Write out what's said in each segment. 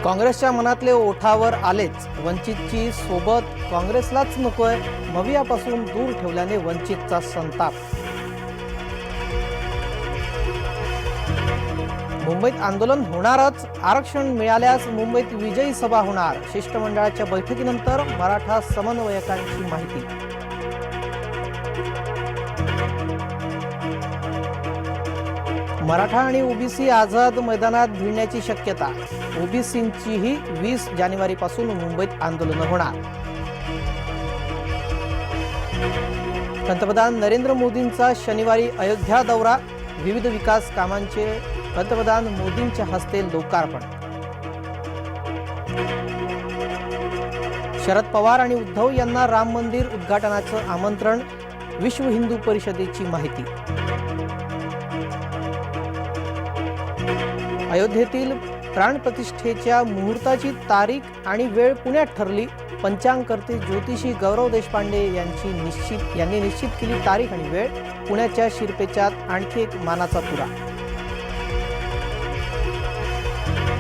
काँग्रेसच्या मनातले ओठावर आलेच। वंचितची सोबत काँग्रेसलाच नकोय। मवियापासून दूर ठेवल्याने वंचितचा संताप। मुंबईत आंदोलन होणारच। आरक्षण मिळाल्यास मुंबईत विजयी सभा होणार। शिष्टमंडळाच्या बैठकीनंतर मराठा समन्वयकांची माहिती। मराठा आणि ओबीसी आझाद मैदानात भिडण्याची शक्यता। ओबीसींचीही 20 जानेवारीपासून मुंबईत आंदोलन होणार। पंतप्रधान नरेंद्र मोदींचा शनिवारी अयोध्या दौरा। विविध विकास कामांचे पंतप्रधान मोदींच्या हस्ते लोकार्पण। शरद पवार आणि उद्धव यांना राम मंदिर उद्घाटनाचं आमंत्रण। विश्व हिंदू परिषदेची माहिती। अयोध्येतील प्राणप्रतिष्ठेच्या मुहूर्ताची तारीख आणि वेळ पुण्यात ठरली। पंचांगकर्ते ज्योतिषी गौरव देशपांडे यांनी निश्चित केली तारीख आणि वेळ। पुण्याच्या शिरपेचात आणखी एक मानाचा तुरा।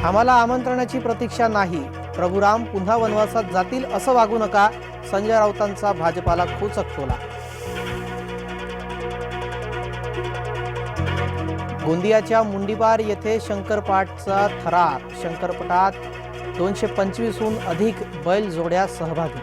आम्हाला आमंत्रणाची प्रतीक्षा नाही। प्रभू राम पुन्हा वनवासात जातील असं वागू नका। संजय राऊतांचा भाजपाला खोचक टोला। गोंदियाच्या मुंडीपार येथे शंकरपाटचा थरार। शंकरपटात 225हून अधिक बैल जोड्या सहभागी।